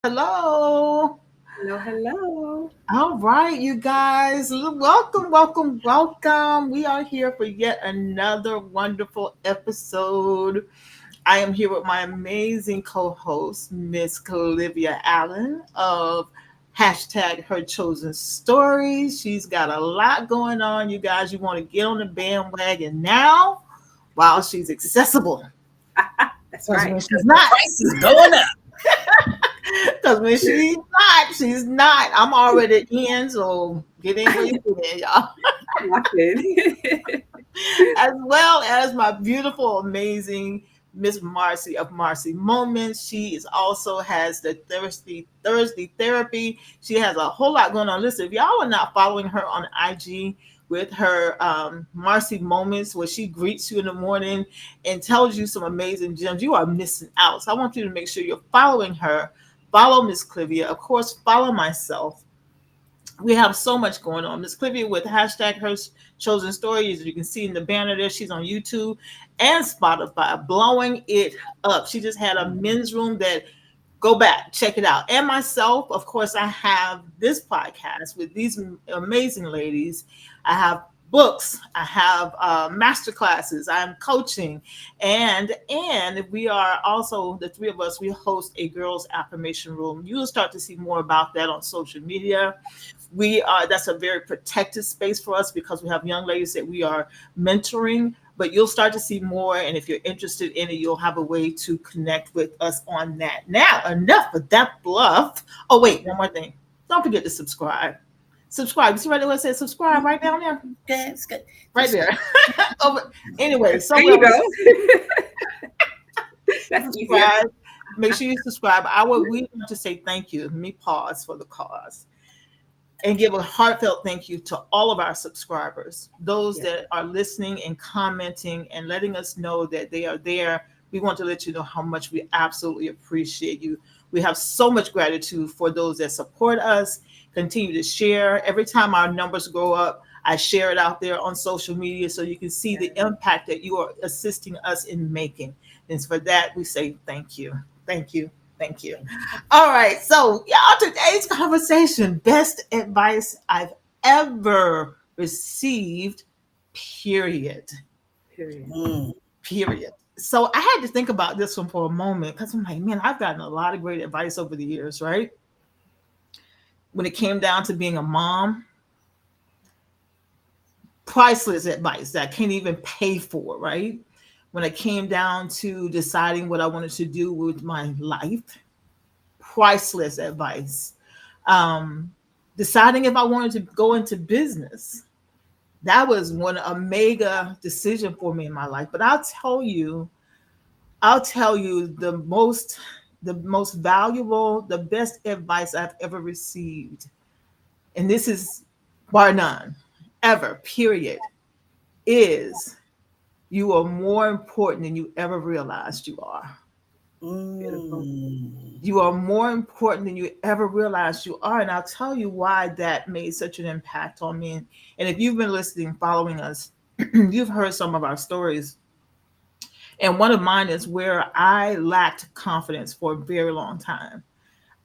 Hello. Hello, hello. All right, you guys. Welcome, welcome, welcome. We are here for yet another wonderful episode. I am here with my amazing co-host, Miss Olivia Allen of hashtag Her Chosen Stories. She's got a lot going on, you guys. You want to get on the bandwagon now while she's accessible. That's Because right. when she's The not, price is going up. because when she's not. I'm already in, so get in where you fit in, y'all. Locked in. As well as my beautiful, amazing Miss Marcy of Marcy Moments. She is also has the Thursday therapy. She has a whole lot going on. Listen, if y'all are not following her on IG with her Marcy Moments, where she greets you in the morning and tells you some amazing gems, you are missing out. So I want you to make sure you're following her. Follow Miss Clivia. Of course, follow myself. We have so much going on. Miss Clivia with hashtag Her Chosen Stories. You can see in the banner there. She's on YouTube and Spotify, blowing it up. She just had a men's room that go back, check it out. And myself, of course, I have this podcast with these amazing ladies. I have books, I have master classes, I'm coaching, and we are also, the three of us, we host a girls affirmation room. You'll start to see more about that on social media. We are, that's a very protected space for us because we have young ladies that we are mentoring, but you'll start to see more, and if you're interested in it, you'll have a way to connect with us on that. Now, enough of that bluff. Oh wait, one more thing, don't forget to subscribe. You see right there where it says subscribe right down there, Okay, it's good. right there. Over, anyway, There somewhere you on go. the That's easier. subscribe, make sure you subscribe. We want to say thank you. Let me pause for the cause and give a heartfelt thank you to all of our subscribers, those Yeah. that are listening and commenting and letting us know that they are there. We want to let you know how much we absolutely appreciate you. We have so much gratitude for those that support us, continue to share. Every time our numbers go up, I share it out there on social media so you can see the impact that you are assisting us in making. And for that, we say thank you. Thank you. Thank you. All right. So, y'all, today's conversation, best advice I've ever received, period. Period. Mm. Period. So, I had to think about this one for a moment because I'm like, man, I've gotten a lot of great advice over the years, right? When it came down to being a mom, priceless advice that I can't even pay for, right? When it came down to deciding what I wanted to do with my life, priceless advice. Um, Deciding if I wanted to go into business, that was one a mega decision for me in my life. But I'll tell you the most valuable, the best advice I've ever received, and this is bar none, ever, period, is you are more important than you ever realized you are. Beautiful. Mm. You are more important than you ever realized you are. And I'll tell you why that made such an impact on me. And if you've been listening, following us, you've heard some of our stories. And one of mine is where I lacked confidence for a very long time.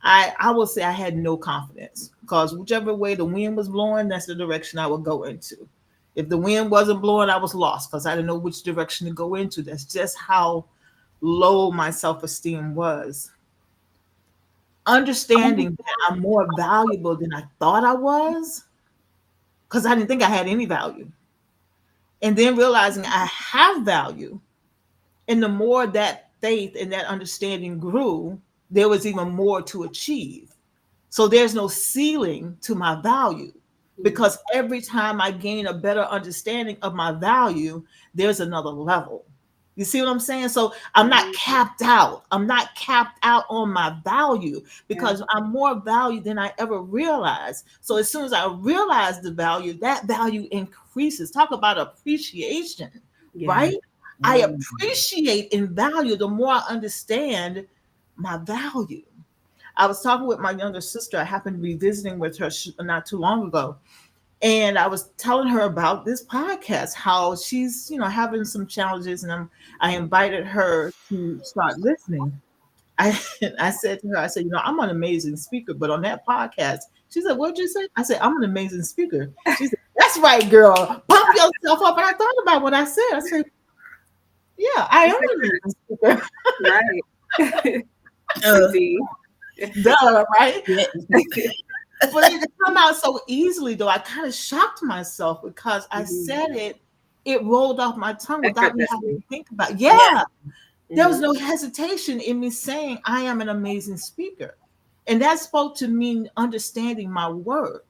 I will say I had no confidence because whichever way the wind was blowing, that's the direction I would go into. If the wind wasn't blowing, I was lost because I didn't know which direction to go into. That's just how low my self esteem was. Understanding that I'm more valuable than I thought I was because I didn't think I had any value. And then realizing I have value. And the more that faith and that understanding grew, there was even more to achieve. So there's no ceiling to my value Mm. because every time I gain a better understanding of my value, there's another level. You see what I'm saying? So I'm not Mm. capped out. I'm not capped out on my value Yeah. because I'm more value than I ever realized. So as soon as I realize the value, that value increases. Talk about appreciation, Yeah. right? I Mm. appreciate and value the more I understand my value. I was talking with my younger sister. I happened to be visiting with her not too long ago. And I was telling her about this podcast, how she's, having some challenges. And I invited her to start listening. I I said to her, I said, I'm an amazing speaker, but on that podcast, she said, "What'd you say?" I said, "I'm an amazing speaker." She said, "That's right, girl. Pump yourself up." And I thought about what I said. I said, "Yeah, I am an amazing speaker." Right. Uh, Indeed. Duh, right? yeah. But it come out so easily, though. I kind of shocked myself because I Mhm. said it. It rolled off my tongue without me having to Effortlessly. think about it. Yeah. Yeah, there was Mhm. no hesitation in me saying I am an amazing speaker. And that spoke to me understanding my worth.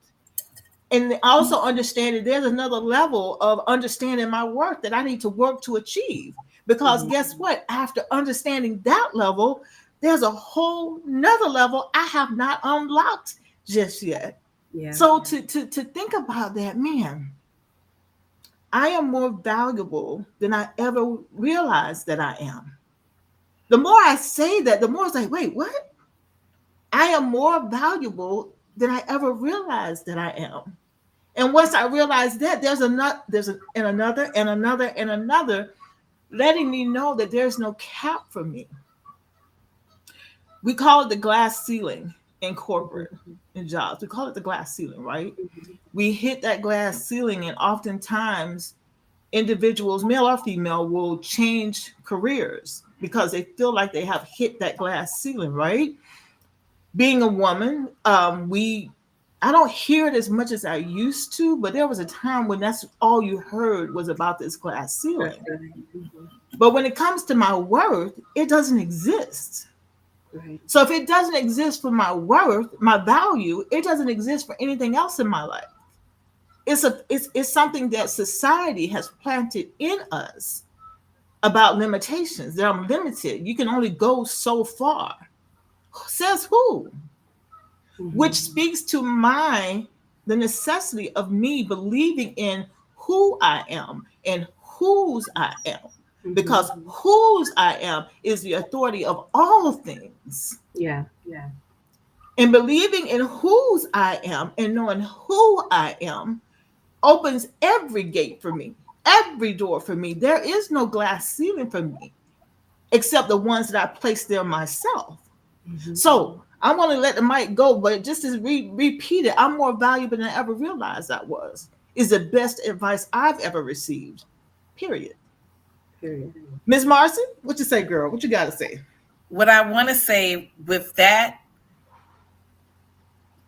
And also understanding there's another level of understanding my worth that I need to work to achieve. Because Mhm. guess what? After understanding that level, there's a whole nother level I have not unlocked just yet. Yeah. So to think about that, man, I am more valuable than I ever realized that I am. The more I say that, the more it's like, wait, what? I am more valuable than I ever realized that I am. And once I realize that, and another and another and another, letting me know that there's no cap for me. We call it the glass ceiling in corporate Mhm. in jobs. We call it the glass ceiling, right? Mhm. We hit that glass ceiling, and oftentimes individuals, male or female, will change careers because they feel like they have hit that glass ceiling, right? Being a woman, we I don't hear it as much as I used to, but there was a time when that's all you heard was about this glass That's ceiling. right. Mhm. But when it comes to my worth, it doesn't exist. Right. So if it doesn't exist for my worth, my value, it doesn't exist for anything else in my life. It's something that society has planted in us about limitations. That I'm limited. You can only go so far. Says who? Which Mhm. speaks to the necessity of me believing in who I am and whose I am. Mhm. Because whose I am is the authority of all things. Yeah. And believing in whose I am and knowing who I am opens every gate for me, every door for me. There is no glass ceiling for me except the ones that I place there myself. Mhm. So I'm going to let the mic go, but just to repeat it, I'm more valuable than I ever realized I was. Is the best advice I've ever received. Period. Period. Miss Marcy, what you say, girl? What you got to say? What I want to say with that,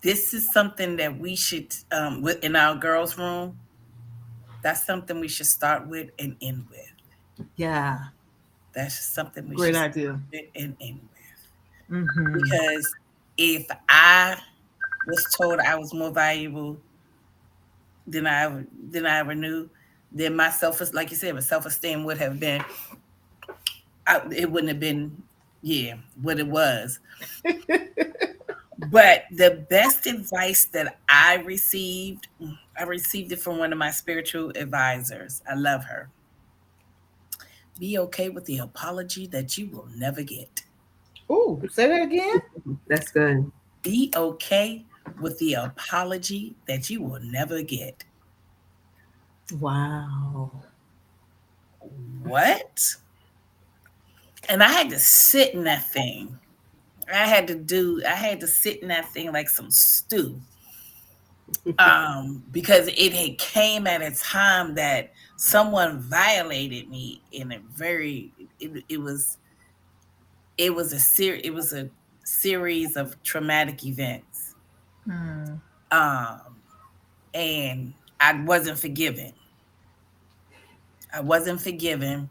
this is something that we should, with in our girls' room. That's something we should start with and end with. Yeah, That's just something we great should start idea. with and end with. Mm-hmm. Because if I was told I was more valuable than I ever knew, then my self, like you said, my self esteem would have been, it wouldn't have been, yeah, what it was. But the best advice that I received it from one of my spiritual advisors. I love her. Be okay with the apology that you will never get. Oh, say that again. That's good. Be okay with the apology that you will never get. Wow. What? And I had to sit in that thing. I had to sit in that thing like some stew. Because it had came at a time that someone violated me in a very, it was a series of traumatic events. Hmm. Um, and I wasn't forgiven. I wasn't forgiven.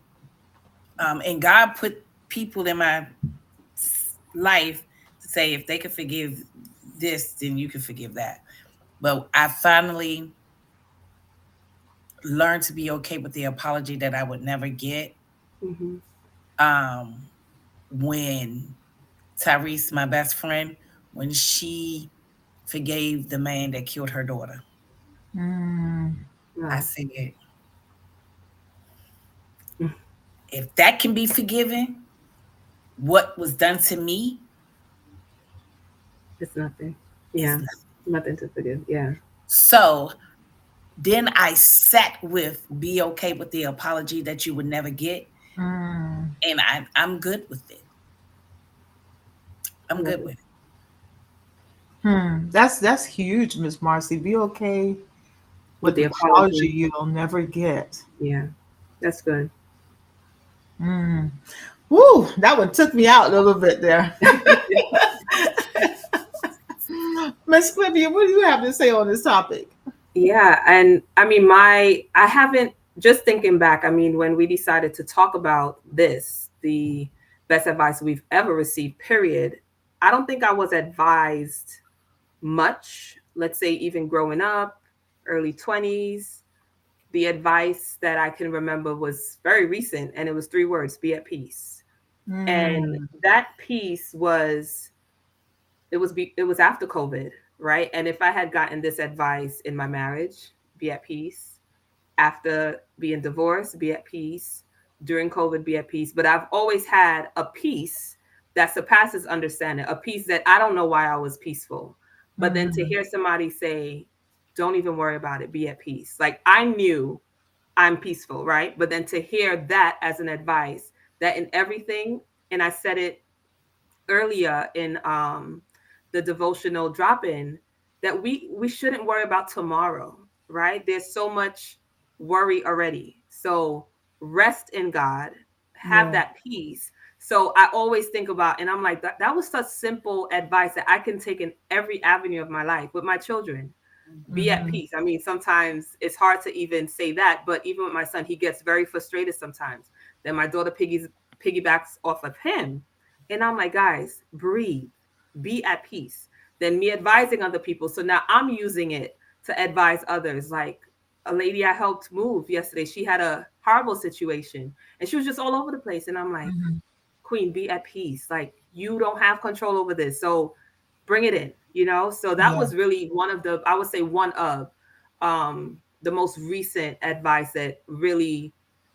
And God put people in my life to say if they could forgive this, then you can forgive that. But I finally learned to be okay with the apology that I would never get. Mhm. Um, when Tyrese, my best friend, when she forgave the man that killed her daughter, Hmm. I Wow. said, if that can be forgiven, what was done to me It's nothing. is Yeah. nothing. Nothing to forgive. Yeah. So then I sat with be okay with the apology that you would never get, Hmm. and I'm good with it. I'm Love good it. with That's huge, Miss Marcy. Be okay With with the the apology apology. you'll never get. Yeah, that's good. Mm. Woo, that one took me out a little bit there. Miss Clippy, what do you have to say on this topic? Yeah, and I mean, I haven't, just thinking back, I mean, when we decided to talk about this, the best advice we've ever received, period, I don't think I was advised much, let's say even growing up, early 20s. The advice that I can remember was very recent, and it was three words: be at peace. And Mm, that piece was, it was after COVID, right? And if I had gotten this advice in my marriage, be at peace, after being divorced, be at peace, during COVID, be at peace. But I've always had a peace that surpasses understanding, a peace that I don't know why I was peaceful. But then to mm, hear somebody say, don't even worry about it, be at peace. Like, I knew I'm peaceful, right? But then to hear that as an advice, that in everything, and I said it earlier in the devotional drop in, that we shouldn't worry about tomorrow, right? There's so much worry already. So rest in God, have yeah. that peace. So I always think about, and I'm like, that was such simple advice that I can take in every avenue of my life with my children. Be at Mm-hmm. peace. I mean, sometimes it's hard to even say that, but even with my son, he gets very frustrated sometimes. Then my daughter piggybacks off of him. And I'm like, guys, breathe, be at peace. Then me advising other people. So now I'm using it to advise others. Like a lady I helped move yesterday, she had a horrible situation and she was just all over the place. And I'm like, Mm-hmm. Queen, be at peace. Like, you don't have control over this. So bring it in, you know? So that Yeah. was really one of the, I would say one of the most recent advice that really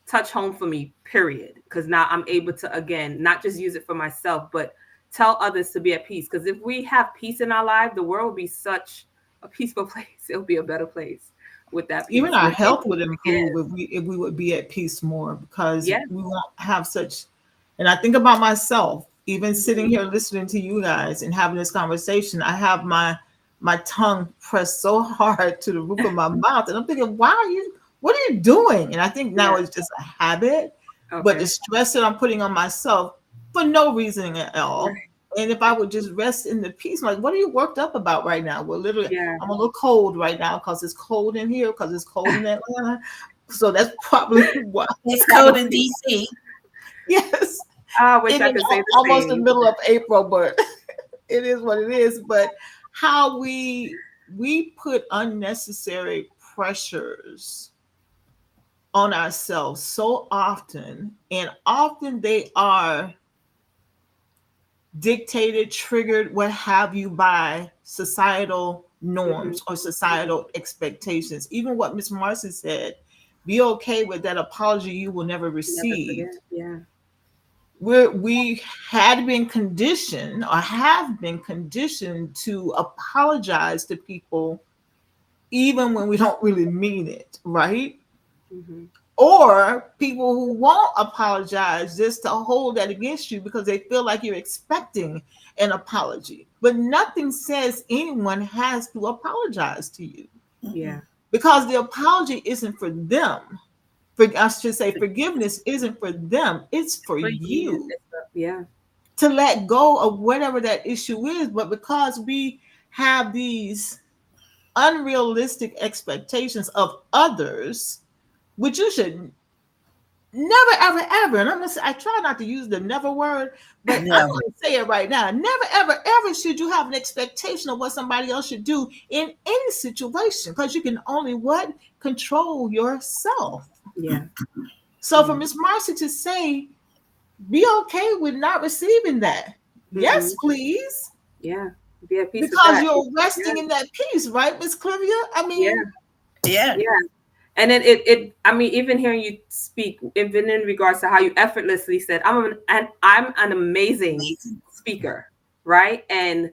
touched home for me, period. Because now I'm able to, again, not just use it for myself, but tell others to be at peace. Because if we have peace in our life, the world will be such a peaceful place. It'll be a better place with that Even peace, our within health and would to give. improve if we would be at peace more because Yeah. we won't have such. And I think about myself, even sitting Mhm. here listening to you guys and having this conversation. I have my tongue pressed so hard to the roof of my mouth, and I'm thinking, why are you? What are you doing? And I think now Yeah. it's just a habit, but the Okay. stress that I'm putting on myself for no reason at all. Right. And if I would just rest in the peace, like, what are you worked up about right now? Well, literally, Yeah. I'm a little cold right now because it's cold in here, because it's cold in Atlanta. So that's probably why. it's Why cold the in peace. DC. Yes, I wish it I is could say the almost the same. middle of April, but it is what it is. But how we put unnecessary pressures on ourselves so often, and often they are dictated, triggered, what have you, by societal Hmm. norms or Hmm. societal expectations. Even what Miss Marcy said, be okay with that apology you will never Never receive. forget. Yeah. We had been conditioned or have been conditioned to apologize to people even when we don't really mean it, right? Hmm. Or people who won't apologize just to hold that against you because they feel like you're expecting an apology. But nothing says anyone has to apologize to you Yeah. Mm-mm. because the apology isn't for them. I should say forgiveness isn't for them, it's for For you. you Yeah. to let go of whatever that issue is. But because we have these unrealistic expectations of others, which you should never, ever, ever, and I try not to use the never word, but I'm Never. going to say it right now. Never, ever, ever should you have an expectation of what somebody else should do in any situation because you can only what? Control yourself. Yeah. So for Yeah. Miss Marcy to say, be okay with not receiving that. Hmm. Yes, please. Yeah. Be at peace with Because that. you're Yeah. resting in that peace, right, Miss Clivia? I Yeah. mean, Yeah. Yeah. And then I mean, even hearing you speak, even in regards to how you effortlessly said, I'm an amazing Amazing. speaker, right? And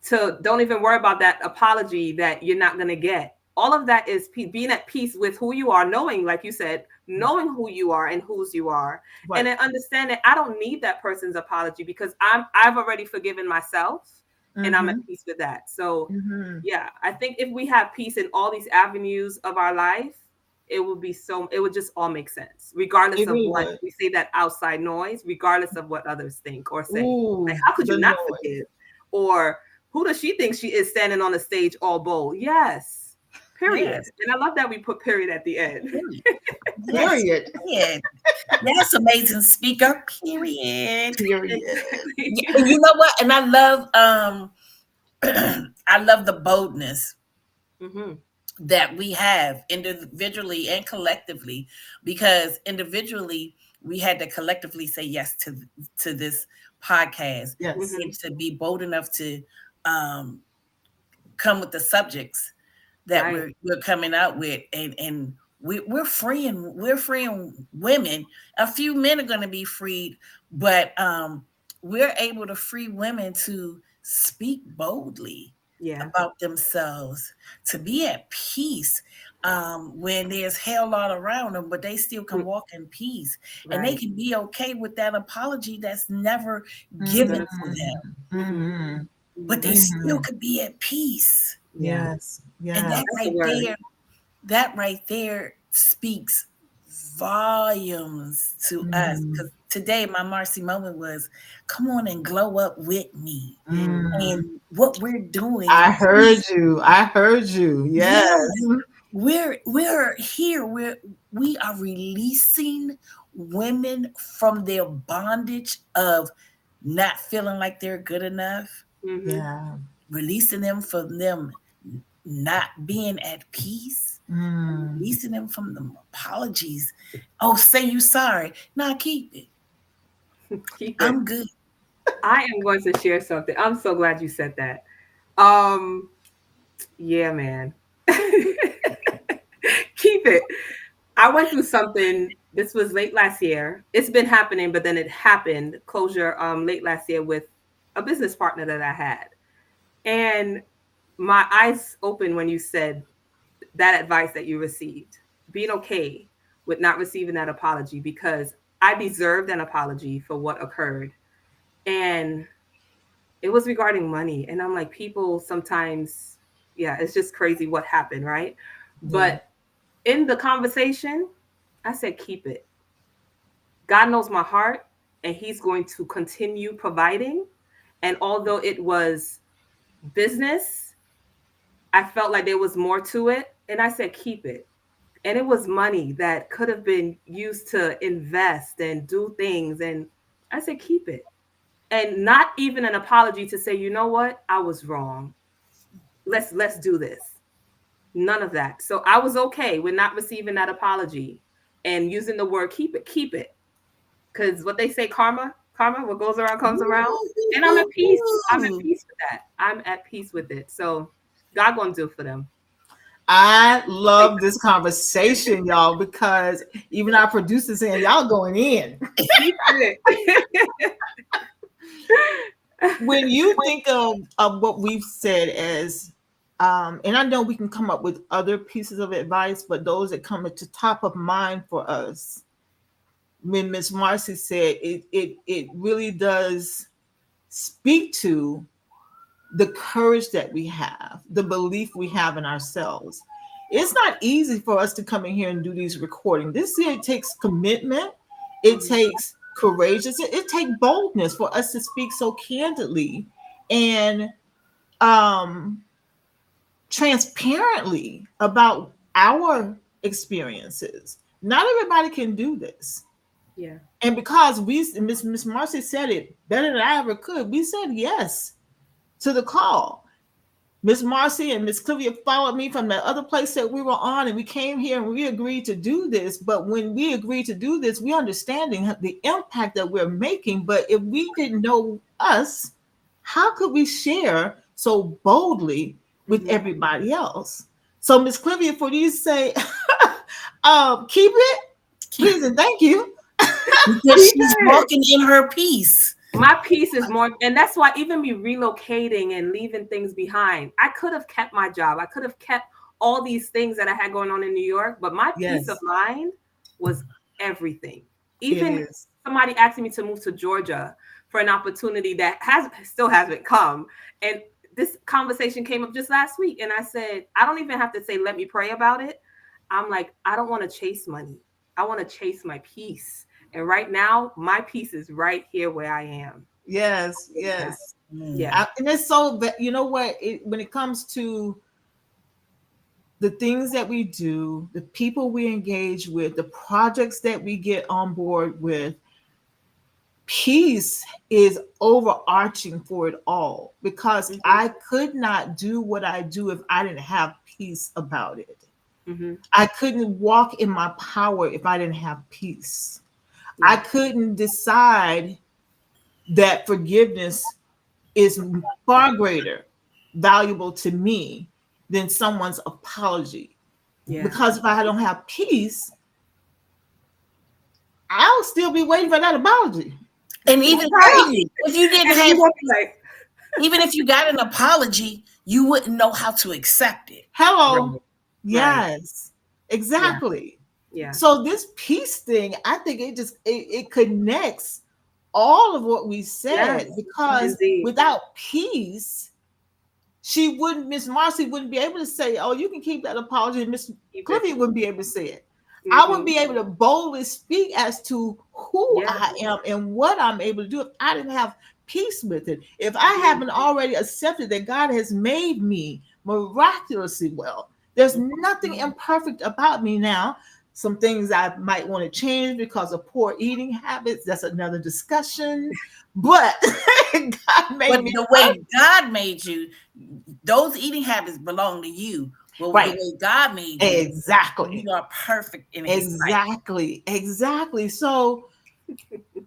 to don't even worry about that apology that you're not gonna get. all of that is being at peace with who you are, knowing, like you said, knowing who you are and whose you are, and Right. then understanding I don't need that person's apology because I've already forgiven myself, and I'm at Mm-hmm. peace with that. So Mm-hmm. yeah, I think if we have peace in all these avenues of our life, it would just all make sense, regardless It of really what would. we say, that outside noise, regardless of what others think or say. Like, Ooh, how could you the not noise. forgive? Or who does she think she is, standing on the stage all bold? Yes. Period. Yes. And I love that we put period at the end. Period. Yes. Period. Period. Yes, amazing speaker. Period. Period. Yeah, Exactly. and you know what? And I love I love the boldness Hmm. that we have individually and collectively, because individually we had to collectively say yes to this podcast, Yes. Hmm. and to be bold enough to um, come with the subjects that Right. we're coming out with, and we're freeing women. A few men are going to be freed, but we're able to free women to speak boldly Yeah. about themselves, to be at peace when there's hell all around them, but they still can Mm. walk in peace, and they Right. can be okay with that apology that's never given Mm-hmm. to them, Hmm. Mm-hmm. but they Hmm. still Mm-hmm. could be at peace. Yeah. Yes. And Yes. That's the word. that right there speaks volumes to us. Mm. Because today my Marcy moment was, come on and glow up with me. Mm. Mm. And what we're doing, I and heard you. I heard you. Yes. yeah, we're here. We are releasing women from their bondage of not feeling like they're good enough, Hmm. Yeah. releasing them from them not being at peace, Mm. releasing them from the apologies. Oh, say you sorry. Nah, keep it. Keep it. I'm good. I am going to share something. I'm so glad you said that. Um, yeah, man. Keep it. I went through something. This was late last year. It's been happening, but then it happened closure late last year with a business partner that I had. And my eyes opened when you said that advice that you received. Being okay with not receiving that apology, because I deserved an apology for what occurred. And it was regarding money. And I'm like, people sometimes, yeah, it's just crazy what happened, right? Yeah. But in the conversation, I said, keep it. God knows my heart, and He's going to continue providing. And although it was business, I felt like there was more to it. And I said, keep it. And it was money that could have been used to invest and do things. And I said, keep it. And not even an apology to say, you know what, I was wrong. Let's do this. None of that. So I was okay with not receiving that apology and using the word keep it, keep it. Because what they say, karma, what goes around comes around. And I'm at peace. I'm at Woo-hoo-hoo. peace with that. I'm at peace with it. So God gonna do it for them. I Like, love this conversation, y'all, because even our producers saying y'all going in. keep it. When you think of what we've said as and I know we can come up with other pieces of advice, but those that come to top of mind for us, when Miss Marcy said it really does speak to the courage that we have, the belief we have in ourselves. It's not easy for us to come in here and do these recordings. This here takes commitment. It Mhm. takes courageous. It takes boldness for us to speak so candidly and um, transparently about our experiences. Not everybody can do this. Yeah. And because Miss Marcy said it better than I ever could, we said yes to the call. Miss Marcy and Miss Clivia followed me from the other place that we were on, and we came here and we agreed to do this. But when we agreed to do this, we understanding the impact that we're making. But if we didn't know us, how could we share so boldly with Hmm. everybody else? So, Miss Clivia, for you to say, keep it, Keep please it. and thank you. Because Keep she's it. walking in her peace. My peace is more, and that's why even me relocating and leaving things behind, I could have kept my job. I could have kept all these things that I had going on in New York, but my peace of Yes, mind was everything. it Even is. somebody asking me to move to Georgia for an opportunity that has still hasn't come. And this conversation came up just last week. And I said, I don't even have to say, let me pray about it. I'm like, I don't want to chase money. I want to chase my peace. And right now, my peace is right here where I am. Yes, Yeah. yes. Yeah. And it's so, you know what, when it comes to the things that we do, the people we engage with, the projects that we get on board with, peace is overarching for it all, because Mm-hmm. I could not do what I do if I didn't have peace about it. Mm-hmm. I couldn't walk in my power if I didn't have peace. I Yeah. couldn't decide that forgiveness is far greater valuable to me than someone's apology. Yeah. Because if I don't have peace, I'll still be waiting for that apology. And even Right. if you didn't And have, you won't be like, even if you got an apology, you wouldn't know how to accept it. Hello. right. Right. Yes, Yeah. exactly. Yeah. So this peace thing, I think it connects all of what we said, Yes. because Indeed. without peace, Miss Marcy wouldn't be able to say, "Oh, you can keep that apology." And Miss Keep it. Cliffy wouldn't be able to say it. I wouldn't Mm-hmm. be able to boldly speak as to who Yeah. I am and what I'm able to do if I didn't have peace with it. If I Yeah. haven't already accepted that God has made me miraculously well, there's nothing imperfect about me now. Some things I might want to change because of poor eating habits. That's another discussion. But God But made me the perfect. way God made you, those eating habits belong to you. Well, the Right. way God made you, Exactly. you are perfect in His sight. Exactly. Exactly. So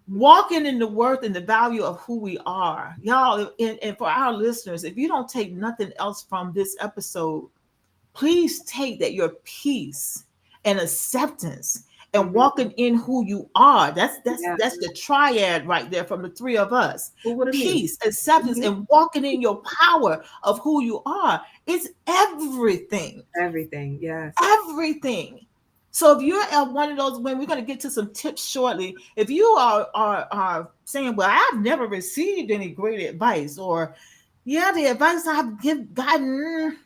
walking in the worth and the value of who we are, y'all, and for our listeners, if you don't take nothing else from this episode, please take that your peace and acceptance and Mm-hmm. walking in who you are. That's Yeah. that's the triad right there from the three of us. Who would have knew? Peace, acceptance, Mm-hmm. and walking in your power of who you are. It's everything. Everything. Yes. Everything. So if you're at one of those, when we're going to get to some tips shortly, if you are saying, "Well, I've never received any great advice," or "Yeah, the advice gotten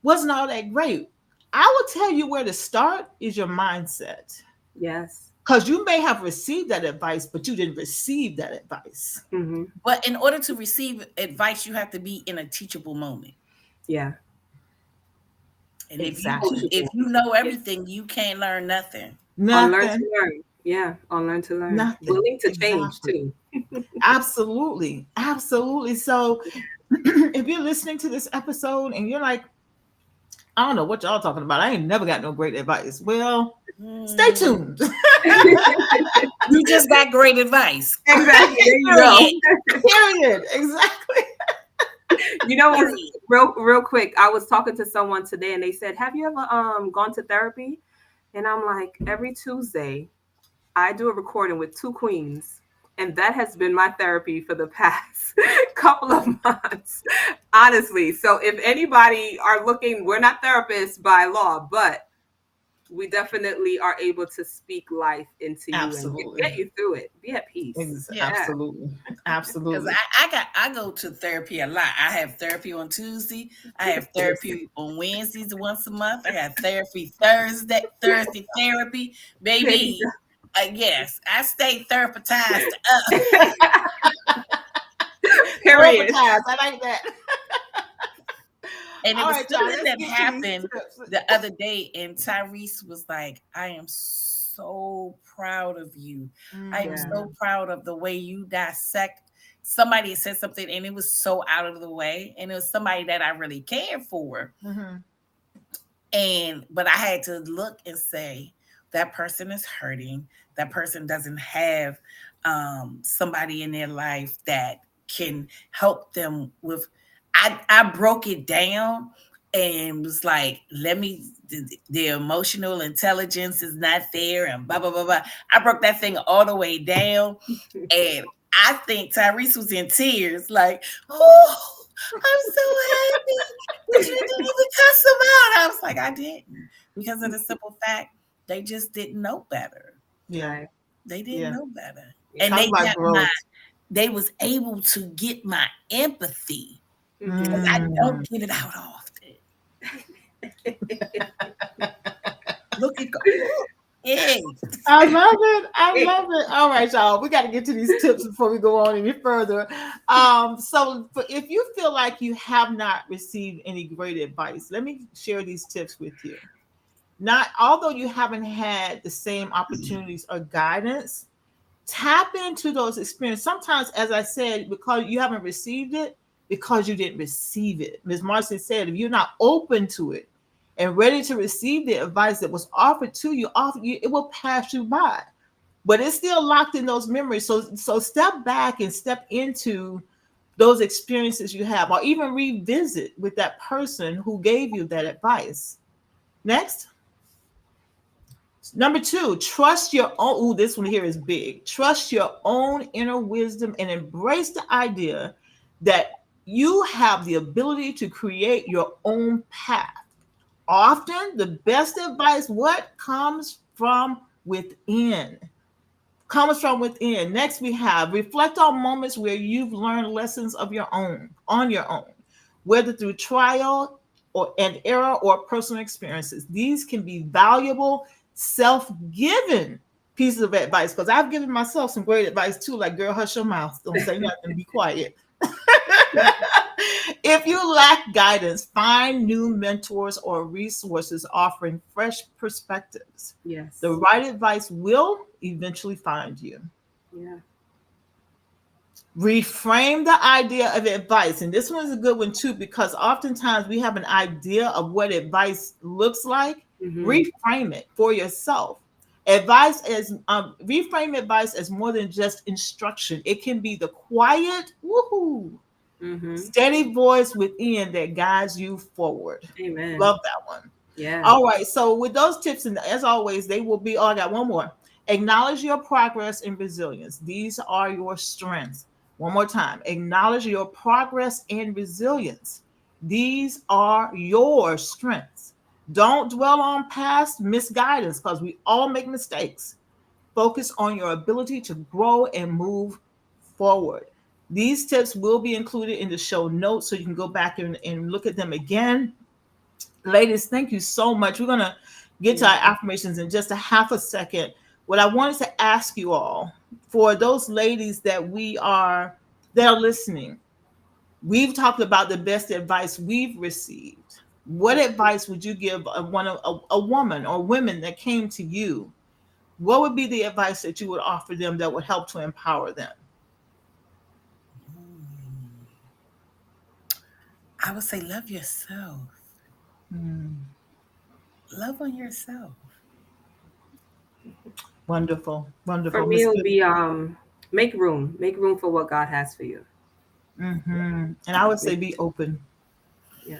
wasn't all that great," I will tell you where to start is your mindset. Yes. Because you may have received that advice, but you didn't receive that advice. Mm-hmm. But in order to receive advice, you have to be in a teachable moment. Yeah. And Exactly. if Coachable. you know Yeah. everything, you can't learn nothing. Unlearn to Nothing. learn. Yeah. Unlearn to learn. Nothing. Willing to change Exactly. too. Absolutely. Absolutely. So if you're listening to this episode and you're like, "I don't know what y'all talking about. I ain't never got no great advice." Well, stay Hmm. tuned. You just got great advice. Exactly. There you go. Period. Period. Exactly. You know what's Period. real quick? I was talking to someone today and they said, "Have you ever gone to therapy?" And I'm like, every Tuesday, I do a recording with two queens, and that has been my therapy for the past couple of months, honestly. So if anybody are looking, we're not therapists by law, but we definitely are able to speak life into you and Absolutely. get you through it. Be at peace. Yeah. Yeah. Absolutely. Because Absolutely. I go to therapy a lot. I have therapy on Tuesday. I have Listen. therapy on Wednesdays once a month. I got therapy Thursday therapy. There you Baby, yes, I stay therapized up. go. Period. Therapist. I like that. And it All was right, y'all. something Let's that get to these happened tips. the other day, and Tyrese was like, I am so proud of you. I am Yeah. Mm, so proud of the way you dissect. Somebody said something, and it was so out of the way, and it was somebody that I really cared for. mhm. But I had to look and say, that person is hurting. That person doesn't have somebody in their life that can help them with. I broke it down and was like, let me, the emotional intelligence is not there and blah, blah, blah, blah. I broke that thing all the way down. And I think Tyrese was in tears, like, oh. I'm so happy that you didn't even cuss them out. I was like, I didn't. Because of the simple fact, they just didn't know better. Yeah. Right. They didn't Yeah. know better. Yeah. And Talk about growth. they was able to get my empathy. Because Mm-hmm. I don't Mm. get it out often. Look at God. Hey. I love it. I love it. All right, y'all. We got to get to these tips before we go on any further. If you feel like you have not received any great advice, let me share these tips with you. Not although you haven't had the same opportunities or guidance, tap into those experiences. Sometimes, as I said, because you haven't received it, because you didn't receive it. Ms. Marcy said, if you're not open to it and ready to receive the advice that was offered to you, it will pass you by. But it's still locked in those memories. So step back and step into those experiences you have, or even revisit with that person who gave you that advice. Next. Number two, trust your own. Ooh, this one here is big. Trust your own inner wisdom and embrace the idea that you have the ability to create your own path. Often, the best advice, what comes from within, comes from within. Next, we have reflect on moments where you've learned lessons of your own, on your own, whether through trial or and error or personal experiences. These can be valuable, self-given pieces of advice because I've given myself some great advice too, like girl, hush your mouth, don't say nothing, be quiet. If you lack guidance, find new mentors or resources offering fresh perspectives. Yes. The right advice will eventually find you. Yeah. Reframe the idea of advice. And this one is a good one too, because oftentimes we have an idea of what advice looks like. Mm-hmm. Reframe it for yourself. Advice is reframe advice as more than just instruction. It can be the quiet, woohoo, Mm-hmm. steady voice within that guides you forward. Amen. Love that one. Yeah. All right. So with those tips, and as always, they will be. Oh, I got one more. Acknowledge your progress and resilience. These are your strengths. One more time. Acknowledge your progress and resilience. These are your strengths. Don't dwell on past misguidance because we all make mistakes. Focus on your ability to grow and move forward. These tips will be included in the show notes so you can go back and look at them again. Ladies, thank you so much. We're going to get to our affirmations in just a half a second. What I wanted to ask you all, for those ladies that are listening, we've talked about the best advice we've received. What advice would you give a woman or women that came to you? What would be the advice that you would offer them that would help to empower them? I would say love yourself. Mm, Love on yourself. wonderful, For wonderful, me, Miss it'll Good. be make room for what God has for you. And I would say Yeah.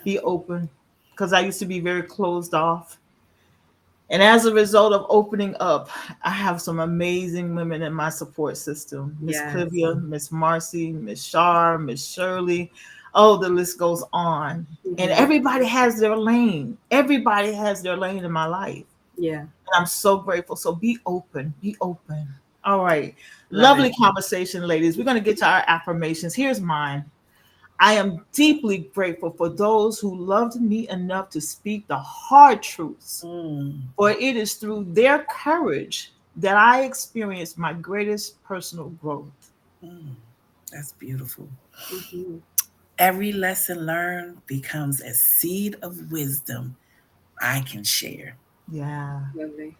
be open, because I used to be very closed off. And as a result of opening up, I have some amazing women in my support system. Miss Yes. Clivia, Miss Marcy, Miss H.E.R, Miss Shirley. Oh, the list goes on. And Mm-hmm. everybody has their lane. Everybody has their lane in my life. Yeah. And I'm so grateful. So be open. Be open. All right. Love it. Lovely conversation, ladies. We're going to get to our affirmations. Here's mine. I am deeply grateful for those who loved me enough to speak the hard truths, Mm, for it is through their courage that I experience my greatest personal growth. mm. That's beautiful. Mm-hmm. Every lesson learned becomes a seed of wisdom I can share. Yeah. Lovely.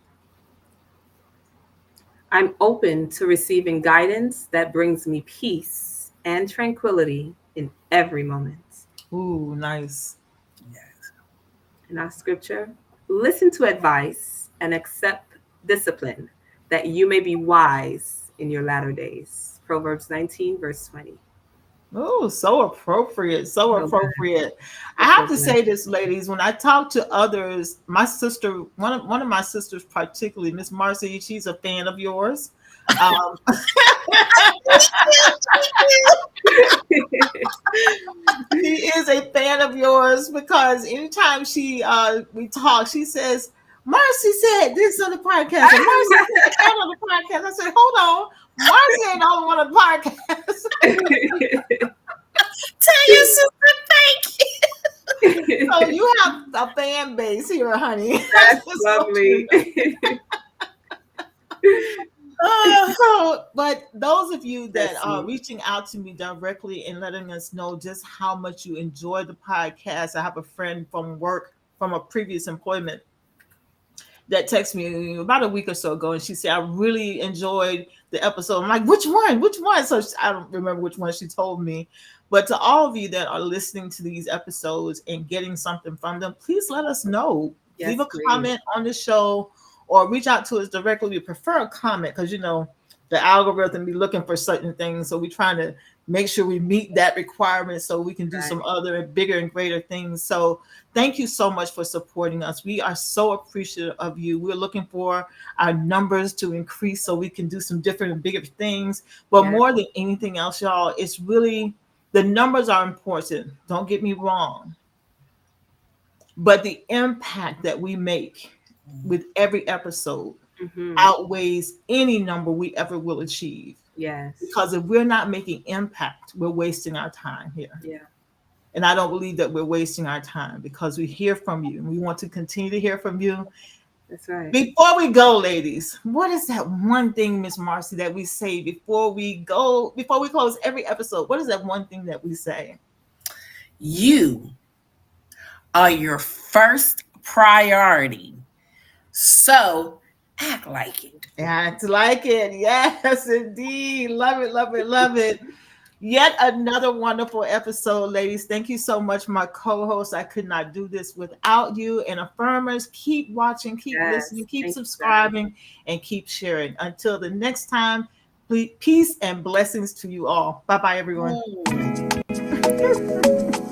I'm open to receiving guidance that brings me peace and tranquility in every moment. Ooh, nice. Yes. In our scripture, listen to advice and accept discipline that you may be wise in your latter days. Proverbs 19, verse 20. Oh, so appropriate. So So good. appropriate. I It's have so to good. say this, ladies, when I talk to others, my sister, one of my sisters, particularly Miss Marcy, she's a fan of yours. Um, she fan of yours because anytime we talk, she says, Marcy said this on the podcast, and Marcy said that on the podcast. I said, hold on, Marcy ain't on one of the podcasts. Tell your sister thank you. So you have a fan base here, honey. That's lovely. So, but those of you that That's are sweet. reaching out to me directly and letting us know just how much you enjoy the podcast. I have a friend from work from a previous employment that texted me about a week or so ago, and she said, I really enjoyed the episode. I'm like, which one? Which one? So I don't remember which one she told me. But to all of you that are listening to these episodes and getting something from them, please let us know. Yes, Leave a please. comment on the show or reach out to us directly. We prefer a comment because, the algorithm be looking for certain things. So we're trying to make sure we meet that requirement so we can do some Right. other and bigger and greater things. So thank you so much for supporting us. We are so appreciative of you. We're looking for our numbers to increase so we can do some different and bigger things. But Yeah. more than anything else, y'all, it's really the numbers are important. Don't get me wrong. But the impact that we make with every episode Mm-hmm. outweighs any number we ever will achieve. Yes. Because if we're not making impact, we're wasting our time here. Yeah. And I don't believe that we're wasting our time because we hear from you and we want to continue to hear from you. That's right. Before we go, ladies, what is that one thing, Miss Marcy, that we say before we go, before we close every episode? What is that one thing that we say? You are your first priority. So act like it. Act like it. Yes, indeed. Love it, love it, love it. Yet another wonderful episode, ladies. Thank you so much, my co host. I could not do this without you. And affirmers, keep watching, keep listening, Yes. keep Thank you, guys. subscribing, and keep sharing. Until the next time, peace and blessings to you all. Bye bye, everyone. Mm.